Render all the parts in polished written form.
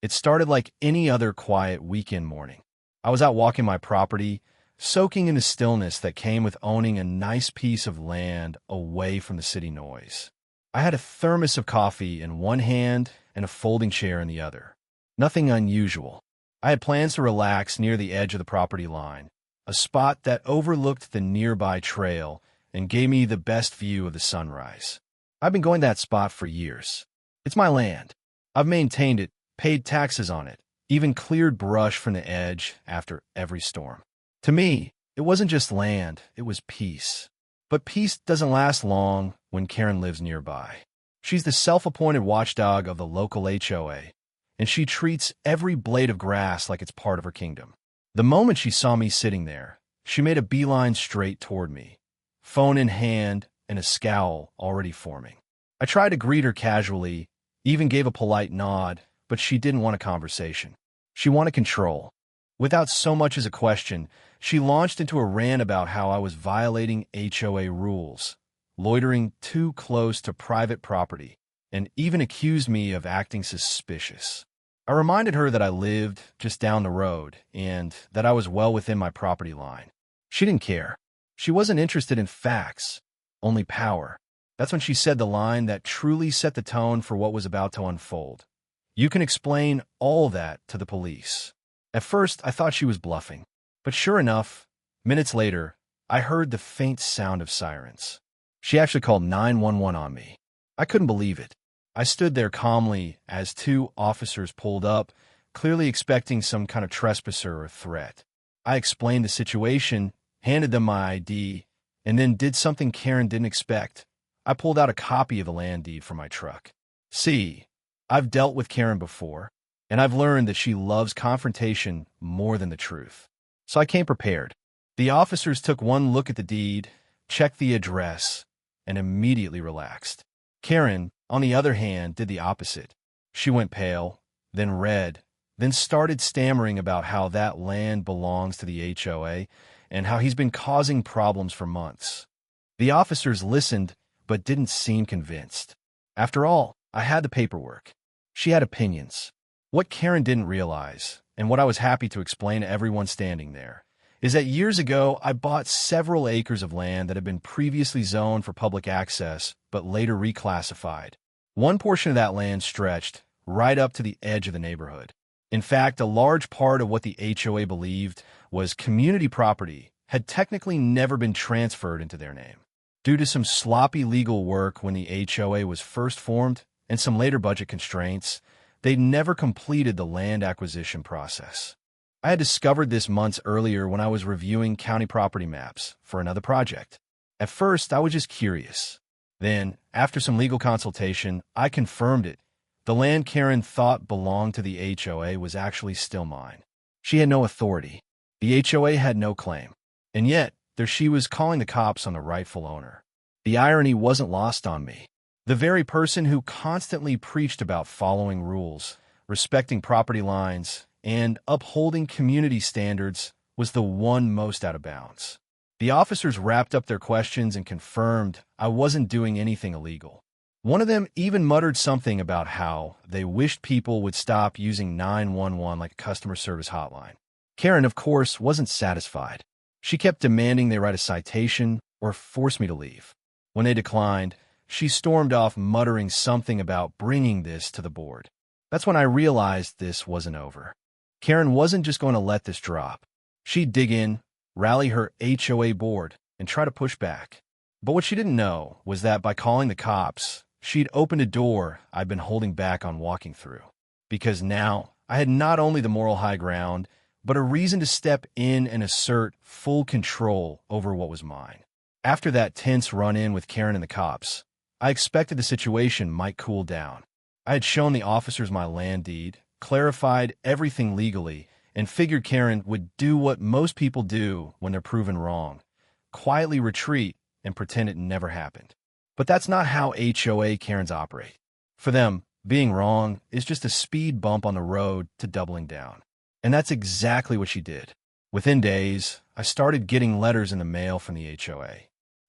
It started like any other quiet weekend morning. I was out walking my property, soaking in the stillness that came with owning a nice piece of land away from the city noise. I had a thermos of coffee in one hand and a folding chair in the other. Nothing unusual. I had plans to relax near the edge of the property line, a spot that overlooked the nearby trail and gave me the best view of the sunrise. I've been going to that spot for years. It's my land. I've maintained it, paid taxes on it, even cleared brush from the edge after every storm. To me, it wasn't just land, it was peace. But peace doesn't last long when Karen lives nearby. She's the self-appointed watchdog of the local HOA, and she treats every blade of grass like it's part of her kingdom. The moment she saw me sitting there, she made a beeline straight toward me, phone in hand and a scowl already forming. I tried to greet her casually, even gave a polite nod, but she didn't want a conversation. She wanted control. Without so much as a question, she launched into a rant about how I was violating HOA rules, loitering too close to private property, and even accused me of acting suspicious. I reminded her that I lived just down the road and that I was well within my property line. She didn't care. She wasn't interested in facts, only power. That's when she said the line that truly set the tone for what was about to unfold. You can explain all that to the police. At first, I thought she was bluffing. But sure enough, minutes later, I heard the faint sound of sirens. She actually called 911 on me. I couldn't believe it. I stood there calmly as two officers pulled up, clearly expecting some kind of trespasser or threat. I explained the situation, handed them my ID, and then did something Karen didn't expect. I pulled out a copy of the land deed from my truck. See, I've dealt with Karen before, and I've learned that she loves confrontation more than the truth. So I came prepared. The officers took one look at the deed, checked the address, and immediately relaxed. Karen, on the other hand, did the opposite. She went pale, then red, then started stammering about how that land belongs to the HOA and how he's been causing problems for months. The officers listened, but didn't seem convinced. After all, I had the paperwork. She had opinions. What Karen didn't realize, and what I was happy to explain to everyone standing there, is that years ago I bought several acres of land that had been previously zoned for public access, but later reclassified. One portion of that land stretched right up to the edge of the neighborhood. In fact, a large part of what the HOA believed was community property had technically never been transferred into their name. Due to some sloppy legal work when the HOA was first formed and some later budget constraints, they never completed the land acquisition process. I had discovered this months earlier when I was reviewing county property maps for another project. At first, I was just curious. Then, after some legal consultation, I confirmed it. The land Karen thought belonged to the HOA was actually still mine. She had no authority. The HOA had no claim. And yet, there she was calling the cops on the rightful owner. The irony wasn't lost on me. The very person who constantly preached about following rules, respecting property lines, and upholding community standards was the one most out of bounds. The officers wrapped up their questions and confirmed I wasn't doing anything illegal. One of them even muttered something about how they wished people would stop using 911 like a customer service hotline. Karen, of course, wasn't satisfied. She kept demanding they write a citation or force me to leave. When they declined, she stormed off muttering something about bringing this to the board. That's when I realized this wasn't over. Karen wasn't just going to let this drop. She'd dig in, rally her HOA board, and try to push back. But what she didn't know was that by calling the cops, she'd opened a door I'd been holding back on walking through. Because now, I had not only the moral high ground, but a reason to step in and assert full control over what was mine. After that tense run-in with Karen and the cops, I expected the situation might cool down. I had shown the officers my land deed, clarified everything legally, and figured Karen would do what most people do when they're proven wrong, quietly retreat and pretend it never happened. But that's not how HOA Karens operate. For them, being wrong is just a speed bump on the road to doubling down. And that's exactly what she did. Within days, I started getting letters in the mail from the HOA.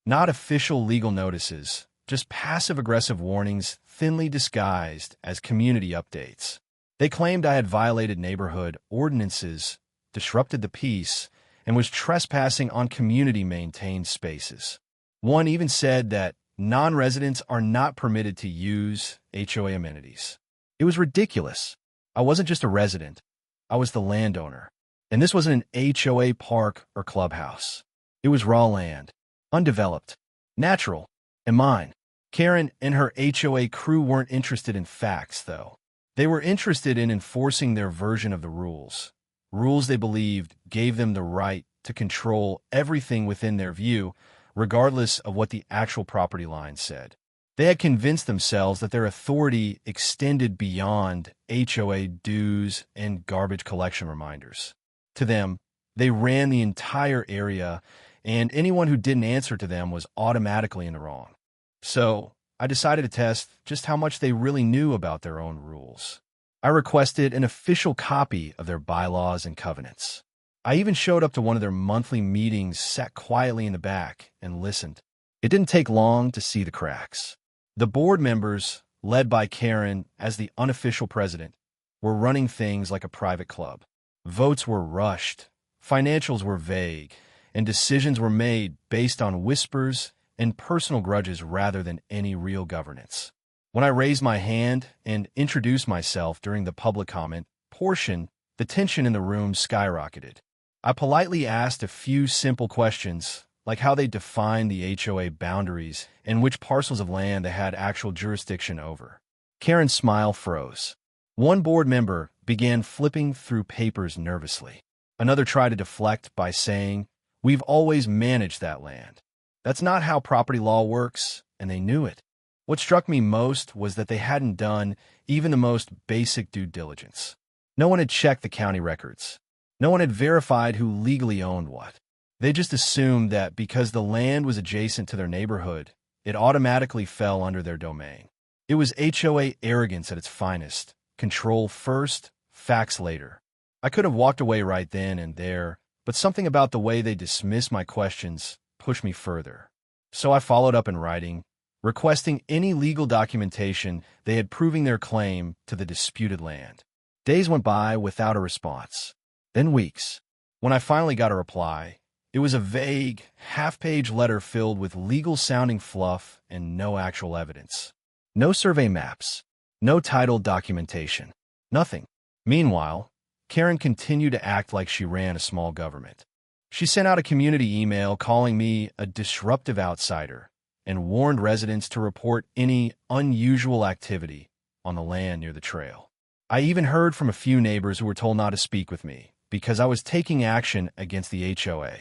Not official legal notices, just passive-aggressive warnings thinly disguised as community updates. They claimed I had violated neighborhood ordinances, disrupted the peace, and was trespassing on community-maintained spaces. One even said that non-residents are not permitted to use HOA amenities. It was ridiculous. I wasn't just a resident. I was the landowner. And this wasn't an HOA park or clubhouse. It was raw land, undeveloped, natural, and mine. Karen and her HOA crew weren't interested in facts, though. They were interested in enforcing their version of the rules. Rules they believed gave them the right to control everything within their view, regardless of what the actual property line said. They had convinced themselves that their authority extended beyond HOA dues and garbage collection reminders. To them, they ran the entire area, and anyone who didn't answer to them was automatically in the wrong. So, I decided to test just how much they really knew about their own rules. I requested an official copy of their bylaws and covenants. I even showed up to one of their monthly meetings, sat quietly in the back, and listened. It didn't take long to see the cracks. The board members, led by Karen as the unofficial president, were running things like a private club. Votes were rushed, financials were vague, and decisions were made based on whispers and personal grudges rather than any real governance. When I raised my hand and introduced myself during the public comment portion, the tension in the room skyrocketed. I politely asked a few simple questions, like how they defined the HOA boundaries and which parcels of land they had actual jurisdiction over. Karen's smile froze. One board member began flipping through papers nervously. Another tried to deflect by saying, "We've always managed that land. That's not how property law works," and they knew it. What struck me most was that they hadn't done even the most basic due diligence. No one had checked the county records. No one had verified who legally owned what. They just assumed that because the land was adjacent to their neighborhood, it automatically fell under their domain. It was HOA arrogance at its finest. Control first, facts later. I could have walked away right then and there, but something about the way they dismissed my questions pushed me further. So I followed up in writing, requesting any legal documentation they had proving their claim to the disputed land. Days went by without a response. Then weeks. When I finally got a reply, it was a vague, half-page letter filled with legal-sounding fluff and no actual evidence. No survey maps. No title documentation. Nothing. Meanwhile, Karen continued to act like she ran a small government. She sent out a community email calling me a disruptive outsider and warned residents to report any unusual activity on the land near the trail. I even heard from a few neighbors who were told not to speak with me because I was taking action against the HOA.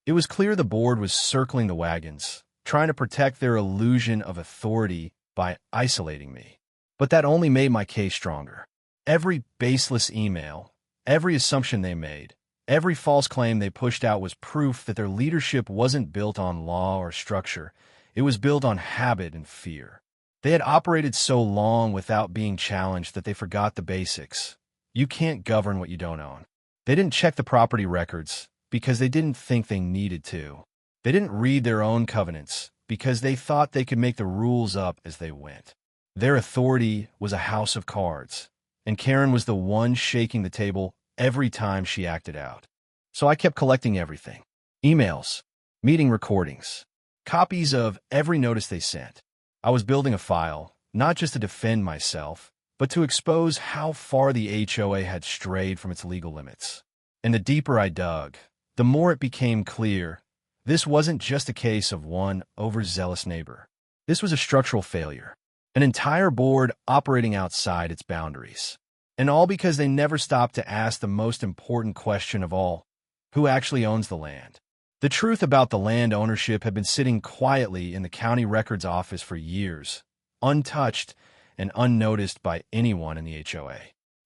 It was clear the board was circling the wagons, trying to protect their illusion of authority by isolating me. But that only made my case stronger. Every baseless email, every assumption they made, every false claim they pushed out was proof that their leadership wasn't built on law or structure. It was built on habit and fear. They had operated so long without being challenged that they forgot the basics. You can't govern what you don't own. They didn't check the property records because they didn't think they needed to. They didn't read their own covenants because they thought they could make the rules up as they went. Their authority was a house of cards, and Karen was the one shaking the table every time she acted out. So I kept collecting everything. Emails, meeting recordings, copies of every notice they sent. I was building a file, not just to defend myself, but to expose how far the HOA had strayed from its legal limits. And the deeper I dug, the more it became clear this wasn't just a case of one overzealous neighbor. This was a structural failure, an entire board operating outside its boundaries. And all because they never stopped to ask the most important question of all: who actually owns the land? The truth about the land ownership had been sitting quietly in the county records office for years, untouched and unnoticed by anyone in the HOA.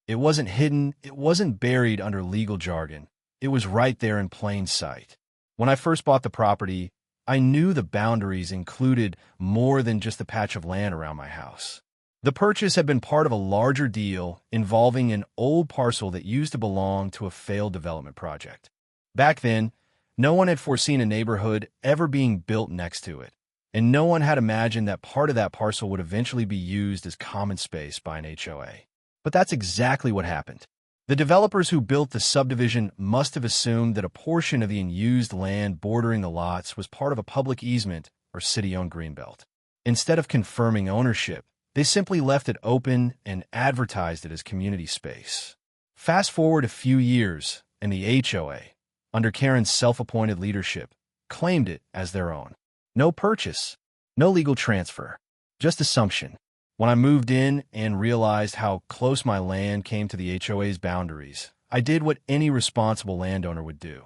It wasn't hidden, it wasn't buried under legal jargon. It was right there in plain sight. When I first bought the property, I knew the boundaries included more than just a patch of land around my house. The purchase had been part of a larger deal involving an old parcel that used to belong to a failed development project. Back then, no one had foreseen a neighborhood ever being built next to it, and no one had imagined that part of that parcel would eventually be used as common space by an HOA. But that's exactly what happened. The developers who built the subdivision must have assumed that a portion of the unused land bordering the lots was part of a public easement or city-owned greenbelt. Instead of confirming ownership, they simply left it open and advertised it as community space. Fast forward a few years, and the HOA, under Karen's self-appointed leadership, claimed it as their own. No purchase, no legal transfer, just assumption. When I moved in and realized how close my land came to the HOA's boundaries, I did what any responsible landowner would do.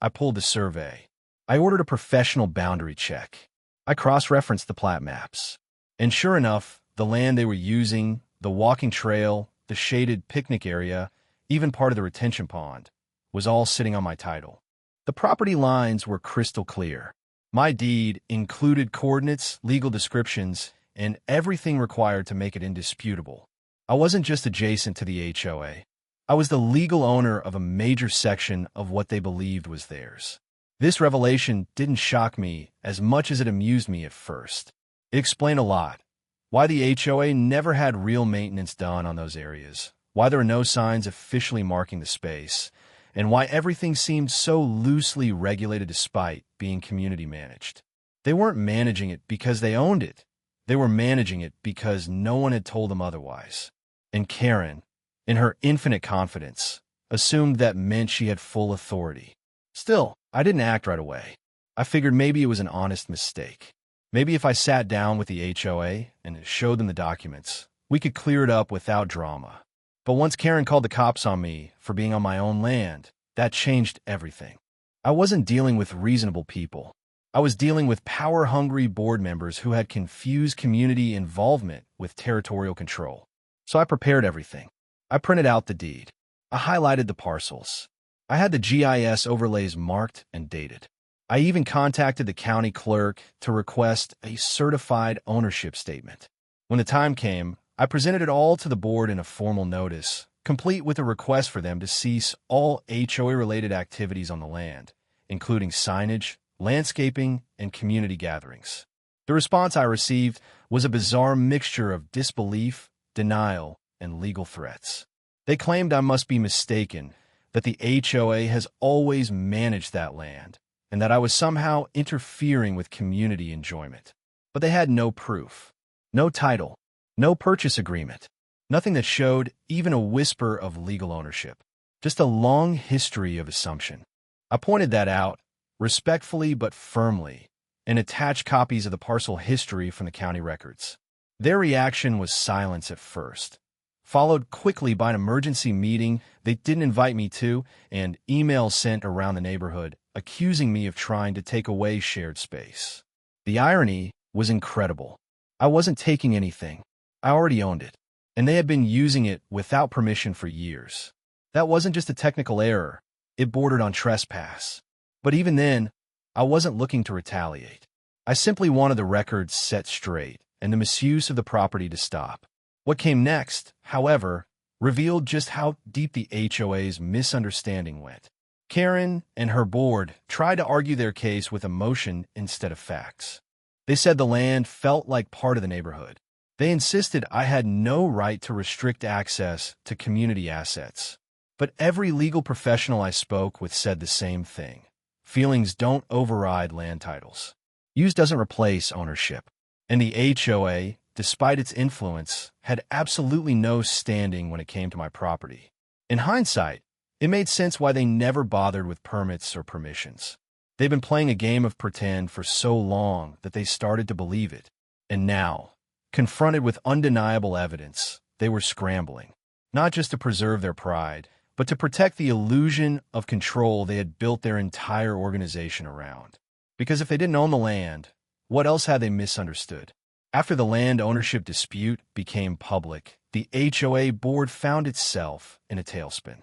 I pulled a survey. I ordered a professional boundary check. I cross-referenced the plat maps. And sure enough, the land they were using, the walking trail, the shaded picnic area, even part of the retention pond, was all sitting on my title. The property lines were crystal clear. My deed included coordinates, legal descriptions, and everything required to make it indisputable. I wasn't just adjacent to the HOA. I was the legal owner of a major section of what they believed was theirs. This revelation didn't shock me as much as it amused me at first. It explained a lot. Why the HOA never had real maintenance done on those areas, why there were no signs officially marking the space, and why everything seemed so loosely regulated despite being community managed. They weren't managing it because they owned it. They were managing it because no one had told them otherwise. And Karen, in her infinite confidence, assumed that meant she had full authority. Still, I didn't act right away. I figured maybe it was an honest mistake. Maybe if I sat down with the HOA and showed them the documents, we could clear it up without drama. But once Karen called the cops on me for being on my own land, that changed everything. I wasn't dealing with reasonable people. I was dealing with power-hungry board members who had confused community involvement with territorial control. So I prepared everything. I printed out the deed. I highlighted the parcels. I had the GIS overlays marked and dated. I even contacted the county clerk to request a certified ownership statement. When the time came, I presented it all to the board in a formal notice, complete with a request for them to cease all HOA-related activities on the land, including signage, landscaping, and community gatherings. The response I received was a bizarre mixture of disbelief, denial, and legal threats. They claimed I must be mistaken, that the HOA has always managed that land, and that I was somehow interfering with community enjoyment. But they had no proof, no title, no purchase agreement, nothing that showed even a whisper of legal ownership, just a long history of assumption. I pointed that out, respectfully but firmly, and attached copies of the parcel history from the county records. Their reaction was silence at first, followed quickly by an emergency meeting they didn't invite me to and emails sent around the neighborhood accusing me of trying to take away shared space. The irony was incredible. I wasn't taking anything. I already owned it, and they had been using it without permission for years. That wasn't just a technical error. It bordered on trespass. But even then, I wasn't looking to retaliate. I simply wanted the records set straight and the misuse of the property to stop. What came next, however, revealed just how deep the HOA's misunderstanding went. Karen and her board tried to argue their case with emotion instead of facts. They said the land felt like part of the neighborhood. They insisted I had no right to restrict access to community assets. But every legal professional I spoke with said the same thing. Feelings don't override land titles. Use doesn't replace ownership. And the HOA, despite its influence, had absolutely no standing when it came to my property. In hindsight, it made sense why they never bothered with permits or permissions. They've been playing a game of pretend for so long that they started to believe it. And now, confronted with undeniable evidence, they were scrambling, not just to preserve their pride, but to protect the illusion of control they had built their entire organization around. Because if they didn't own the land, what else had they misunderstood? After the land ownership dispute became public, the HOA board found itself in a tailspin.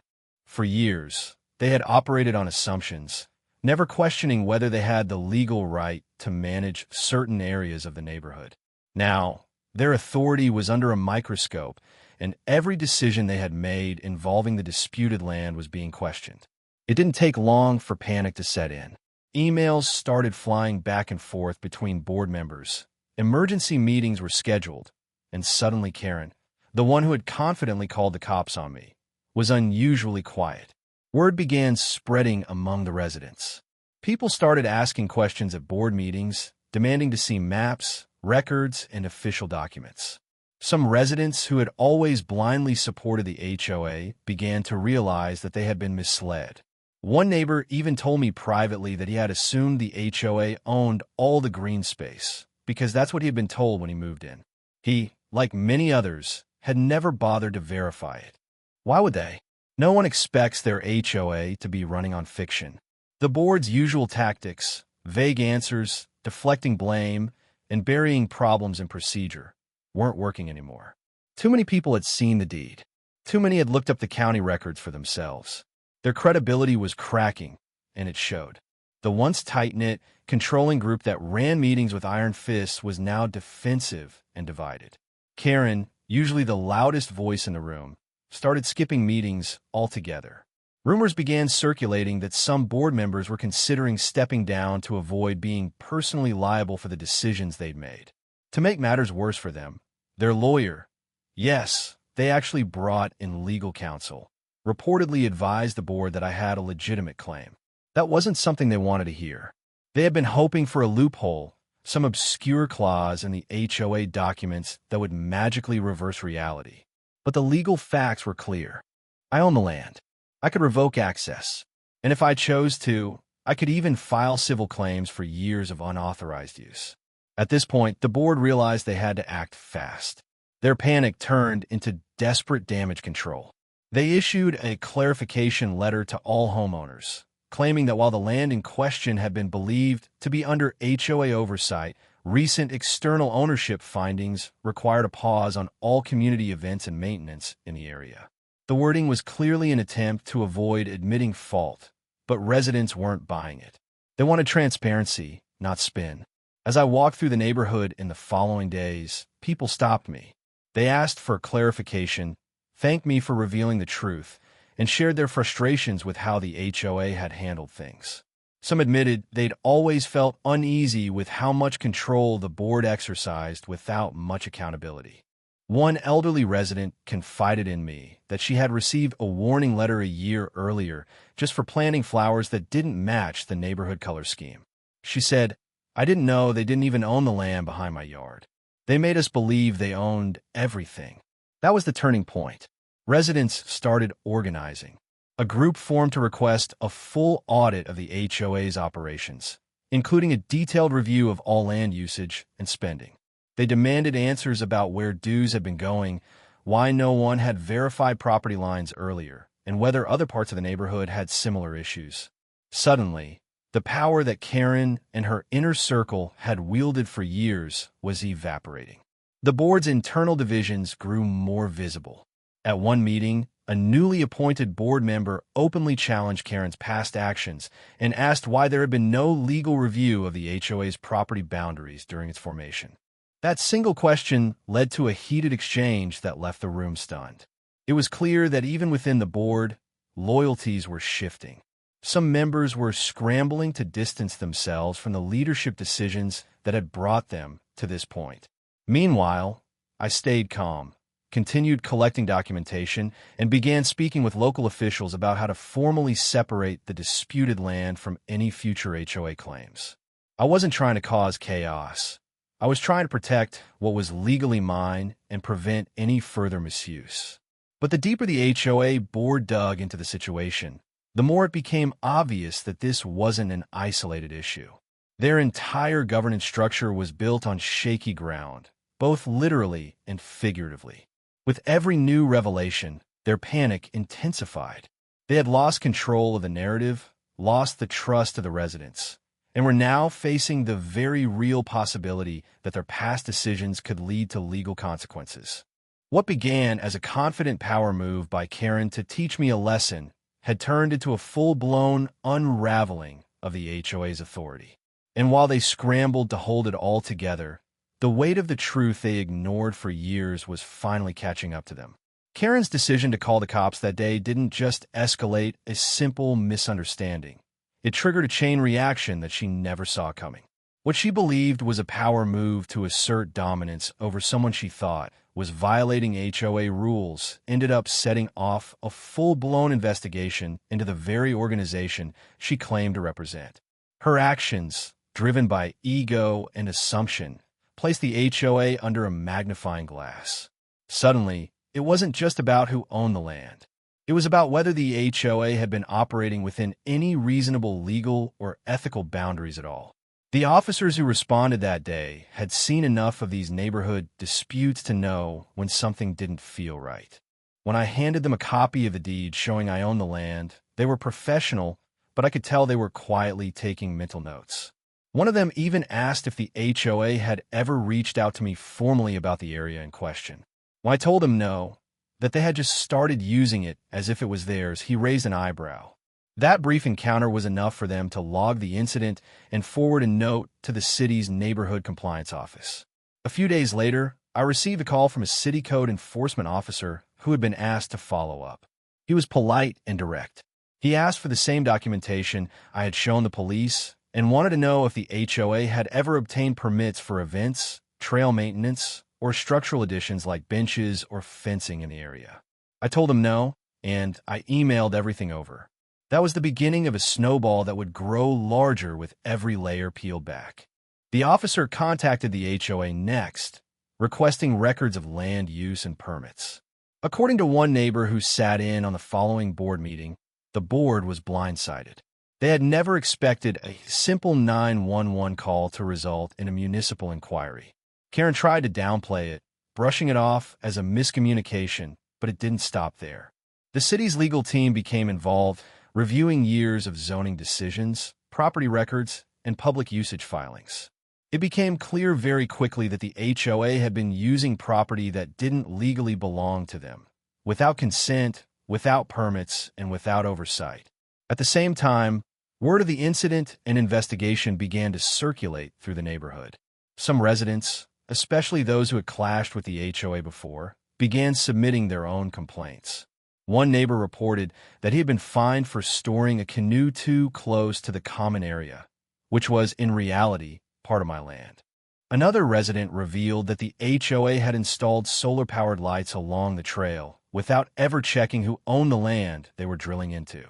For years, they had operated on assumptions, never questioning whether they had the legal right to manage certain areas of the neighborhood. Now, their authority was under a microscope, and every decision they had made involving the disputed land was being questioned. It didn't take long for panic to set in. Emails started flying back and forth between board members. Emergency meetings were scheduled, and suddenly Karen, the one who had confidently called the cops on me, was unusually quiet. Word began spreading among the residents. People started asking questions at board meetings, demanding to see maps, records, and official documents. Some residents who had always blindly supported the HOA began to realize that they had been misled. One neighbor even told me privately that he had assumed the HOA owned all the green space, because that's what he had been told when he moved in. He, like many others, had never bothered to verify it. Why would they? No one expects their HOA to be running on fiction. The board's usual tactics, vague answers, deflecting blame, and burying problems in procedure, weren't working anymore. Too many people had seen the deed. Too many had looked up the county records for themselves. Their credibility was cracking, and it showed. The once tight-knit, controlling group that ran meetings with iron fists was now defensive and divided. Karen, usually the loudest voice in the room, started skipping meetings altogether. Rumors began circulating that some board members were considering stepping down to avoid being personally liable for the decisions they'd made. To make matters worse for them, their lawyer, yes, they actually brought in legal counsel, reportedly advised the board that I had a legitimate claim. That wasn't something they wanted to hear. They had been hoping for a loophole, some obscure clause in the HOA documents that would magically reverse reality. But the legal facts were clear. I own the land. I could revoke access. And if I chose to, I could even file civil claims for years of unauthorized use. At this point, the board realized they had to act fast. Their panic turned into desperate damage control. They issued a clarification letter to all homeowners, claiming that while the land in question had been believed to be under HOA oversight, recent external ownership findings required a pause on all community events and maintenance in the area. The wording was clearly an attempt to avoid admitting fault, but residents weren't buying it. They wanted transparency, not spin. As I walked through the neighborhood in the following days, people stopped me. They asked for clarification, thanked me for revealing the truth, and shared their frustrations with how the HOA had handled things. Some admitted they'd always felt uneasy with how much control the board exercised without much accountability. One elderly resident confided in me that she had received a warning letter a year earlier just for planting flowers that didn't match the neighborhood color scheme. She said, "I didn't know they didn't even own the land behind my yard. They made us believe they owned everything." That was the turning point. Residents started organizing. A group formed to request a full audit of the HOA's operations, including a detailed review of all land usage and spending. They demanded answers about where dues had been going, why no one had verified property lines earlier, and whether other parts of the neighborhood had similar issues. Suddenly, the power that Karen and her inner circle had wielded for years was evaporating. The board's internal divisions grew more visible. At one meeting, a newly appointed board member openly challenged Karen's past actions and asked why there had been no legal review of the HOA's property boundaries during its formation. That single question led to a heated exchange that left the room stunned. It was clear that even within the board, loyalties were shifting. Some members were scrambling to distance themselves from the leadership decisions that had brought them to this point. Meanwhile, I stayed calm, continued collecting documentation, and began speaking with local officials about how to formally separate the disputed land from any future HOA claims. I wasn't trying to cause chaos. I was trying to protect what was legally mine and prevent any further misuse. But the deeper the HOA board dug into the situation, the more it became obvious that this wasn't an isolated issue. Their entire governance structure was built on shaky ground, both literally and figuratively. With every new revelation, their panic intensified. They had lost control of the narrative, lost the trust of the residents, and were now facing the very real possibility that their past decisions could lead to legal consequences. What began as a confident power move by Karen to teach me a lesson had turned into a full-blown unraveling of the HOA's authority. And while they scrambled to hold it all together, the weight of the truth they ignored for years was finally catching up to them. Karen's decision to call the cops that day didn't just escalate a simple misunderstanding. It triggered a chain reaction that she never saw coming. What she believed was a power move to assert dominance over someone she thought was violating HOA rules ended up setting off a full-blown investigation into the very organization she claimed to represent. Her actions, driven by ego and assumption, placed the HOA under a magnifying glass. Suddenly, it wasn't just about who owned the land. It was about whether the HOA had been operating within any reasonable legal or ethical boundaries at all. The officers who responded that day had seen enough of these neighborhood disputes to know when something didn't feel right. When I handed them a copy of the deed showing I owned the land, they were professional, but I could tell they were quietly taking mental notes. One of them even asked if the HOA had ever reached out to me formally about the area in question. When I told him no, that they had just started using it as if it was theirs, he raised an eyebrow. That brief encounter was enough for them to log the incident and forward a note to the city's neighborhood compliance office. A few days later, I received a call from a city code enforcement officer who had been asked to follow up. He was polite and direct. He asked for the same documentation I had shown the police and wanted to know if the HOA had ever obtained permits for events, trail maintenance, or structural additions like benches or fencing in the area. I told him no, and I emailed everything over. That was the beginning of a snowball that would grow larger with every layer peeled back. The officer contacted the HOA next, requesting records of land use and permits. According to one neighbor who sat in on the following board meeting, the board was blindsided. They had never expected a simple 911 call to result in a municipal inquiry. Karen tried to downplay it, brushing it off as a miscommunication, but it didn't stop there. The city's legal team became involved, reviewing years of zoning decisions, property records, and public usage filings. It became clear very quickly that the HOA had been using property that didn't legally belong to them, without consent, without permits, and without oversight. At the same time, word of the incident and investigation began to circulate through the neighborhood. Some residents, especially those who had clashed with the HOA before, began submitting their own complaints. One neighbor reported that he had been fined for storing a canoe too close to the common area, which was, in reality, part of my land. Another resident revealed that the HOA had installed solar-powered lights along the trail without ever checking who owned the land they were drilling into.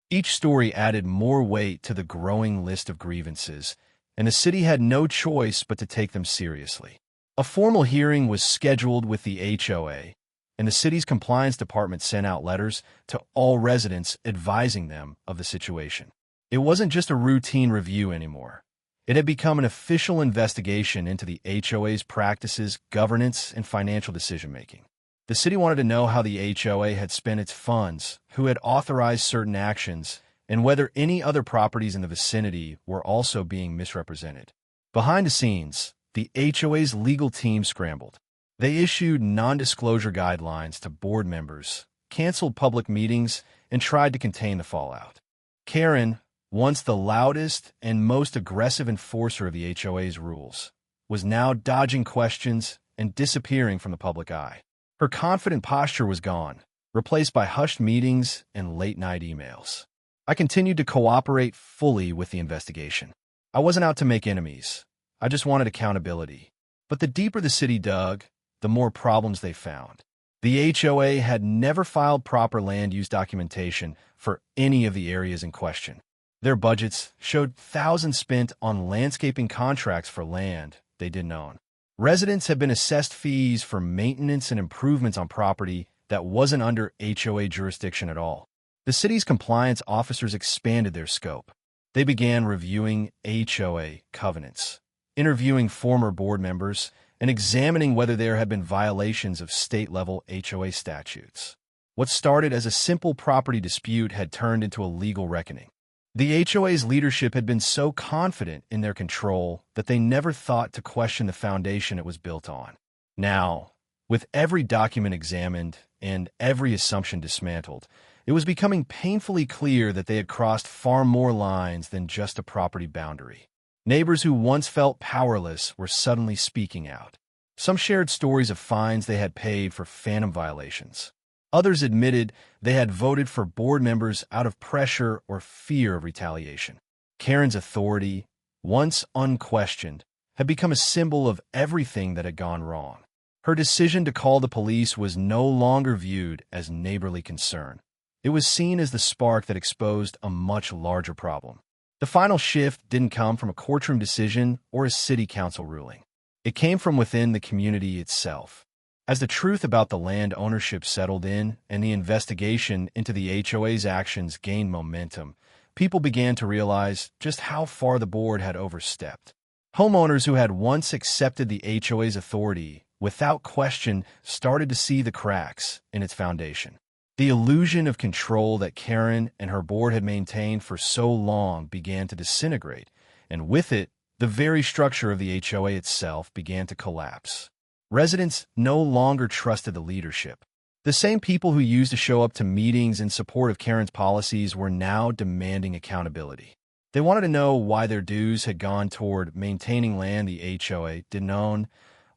Each story added more weight to the growing list of grievances, and the city had no choice but to take them seriously. A formal hearing was scheduled with the HOA, and the city's compliance department sent out letters to all residents advising them of the situation. It wasn't just a routine review anymore. It had become an official investigation into the HOA's practices, governance, and financial decision-making. The city wanted to know how the HOA had spent its funds, who had authorized certain actions, and whether any other properties in the vicinity were also being misrepresented. Behind the scenes, the HOA's legal team scrambled. They issued non-disclosure guidelines to board members, canceled public meetings, and tried to contain the fallout. Karen, once the loudest and most aggressive enforcer of the HOA's rules, was now dodging questions and disappearing from the public eye. Her confident posture was gone, replaced by hushed meetings and late-night emails. I continued to cooperate fully with the investigation. I wasn't out to make enemies. I just wanted accountability. But the deeper the city dug, the more problems they found. The HOA had never filed proper land use documentation for any of the areas in question. Their budgets showed thousands spent on landscaping contracts for land they didn't own. Residents had been assessed fees for maintenance and improvements on property that wasn't under HOA jurisdiction at all. The city's compliance officers expanded their scope. They began reviewing HOA covenants, interviewing former board members, and examining whether there had been violations of state-level HOA statutes. What started as a simple property dispute had turned into a legal reckoning. The HOA's leadership had been so confident in their control that they never thought to question the foundation it was built on. Now, with every document examined and every assumption dismantled, it was becoming painfully clear that they had crossed far more lines than just a property boundary. Neighbors who once felt powerless were suddenly speaking out. Some shared stories of fines they had paid for phantom violations. Others admitted they had voted for board members out of pressure or fear of retaliation. Karen's authority, once unquestioned, had become a symbol of everything that had gone wrong. Her decision to call the police was no longer viewed as neighborly concern. It was seen as the spark that exposed a much larger problem. The final shift didn't come from a courtroom decision or a city council ruling. It came from within the community itself. As the truth about the land ownership settled in and the investigation into the HOA's actions gained momentum, people began to realize just how far the board had overstepped. Homeowners who had once accepted the HOA's authority without question started to see the cracks in its foundation. The illusion of control that Karen and her board had maintained for so long began to disintegrate, and with it, the very structure of the HOA itself began to collapse. Residents no longer trusted the leadership. The same people who used to show up to meetings in support of Karen's policies were now demanding accountability. They wanted to know why their dues had gone toward maintaining land the HOA didn't own,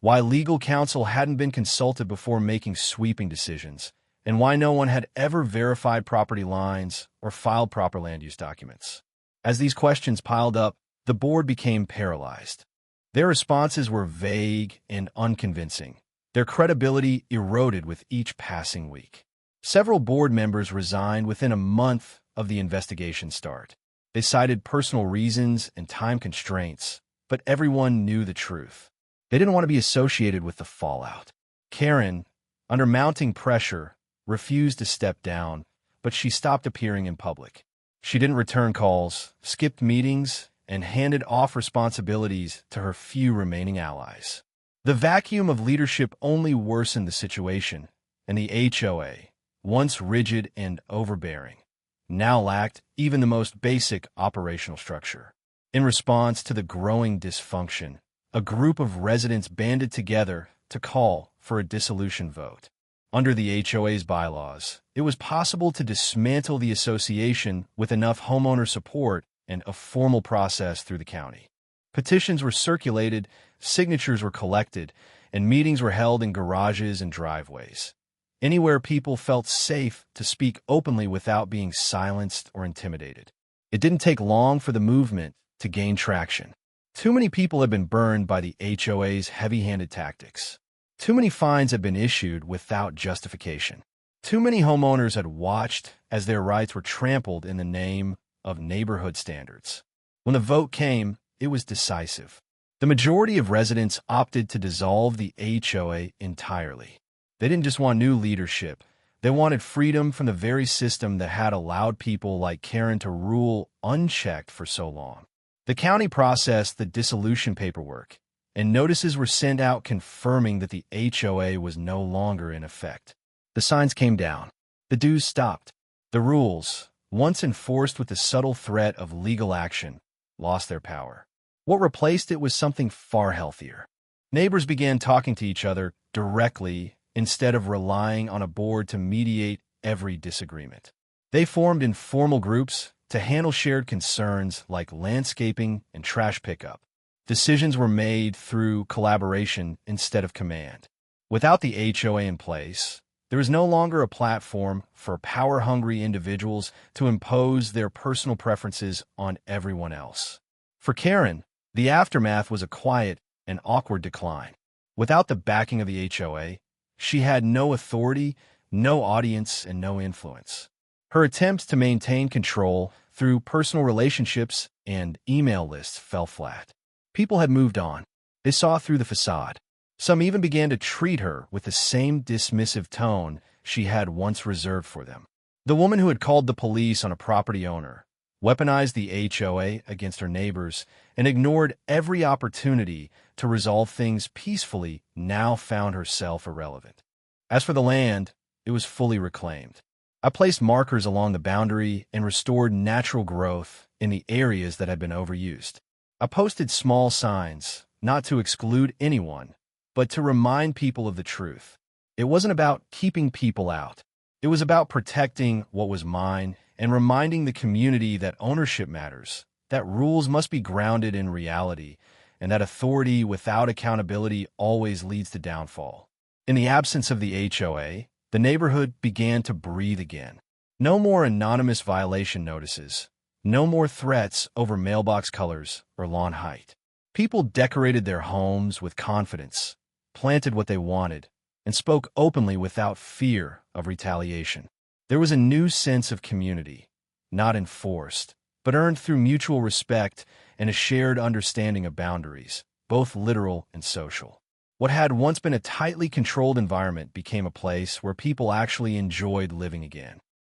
why legal counsel hadn't been consulted before making sweeping decisions, and why no one had ever verified property lines or filed proper land use documents. As these questions piled up, the board became paralyzed. Their responses were vague and unconvincing. Their credibility eroded with each passing week. Several board members resigned within a month of the investigation start. They cited personal reasons and time constraints, but everyone knew the truth. They didn't want to be associated with the fallout. Karen, under mounting pressure, refused to step down, but she stopped appearing in public. She didn't return calls, skipped meetings, and handed off responsibilities to her few remaining allies. The vacuum of leadership only worsened the situation, and the HOA, once rigid and overbearing, now lacked even the most basic operational structure. In response to the growing dysfunction, a group of residents banded together to call for a dissolution vote. Under the HOA's bylaws, it was possible to dismantle the association with enough homeowner support and a formal process through the county. Petitions were circulated, signatures were collected, and meetings were held in garages and driveways. Anywhere people felt safe to speak openly without being silenced or intimidated. It didn't take long for the movement to gain traction. Too many people had been burned by the HOA's heavy-handed tactics. Too many fines had been issued without justification. Too many homeowners had watched as their rights were trampled in the name of neighborhood standards. When the vote came, it was decisive. The majority of residents opted to dissolve the HOA entirely. They didn't just want new leadership. They wanted freedom from the very system that had allowed people like Karen to rule unchecked for so long. The county processed the dissolution paperwork, and notices were sent out confirming that the HOA was no longer in effect. The signs came down. The dues stopped. The rules, once enforced with the subtle threat of legal action, lost their power. What replaced it was something far healthier. Neighbors began talking to each other directly instead of relying on a board to mediate every disagreement. They formed informal groups to handle shared concerns like landscaping and trash pickup. Decisions were made through collaboration instead of command. Without the HOA in place, there is no longer a platform for power-hungry individuals to impose their personal preferences on everyone else. For Karen, the aftermath was a quiet and awkward decline. Without the backing of the HOA, she had no authority, no audience, and no influence. Her attempts to maintain control through personal relationships and email lists fell flat. People had moved on. They saw through the facade. Some even began to treat her with the same dismissive tone she had once reserved for them. The woman who had called the police on a property owner, weaponized the HOA against her neighbors, and ignored every opportunity to resolve things peacefully, now found herself irrelevant. As for the land, it was fully reclaimed. I placed markers along the boundary and restored natural growth in the areas that had been overused. I posted small signs, not to exclude anyone, but to remind people of the truth. It wasn't about keeping people out. It was about protecting what was mine and reminding the community that ownership matters, that rules must be grounded in reality, and that authority without accountability always leads to downfall. In the absence of the HOA, the neighborhood began to breathe again. No more anonymous violation notices. No more threats over mailbox colors or lawn height. People decorated their homes with confidence, planted what they wanted, and spoke openly without fear of retaliation. There was a new sense of community, not enforced, but earned through mutual respect and a shared understanding of boundaries, both literal and social. What had once been a tightly controlled environment became a place where people actually enjoyed living again.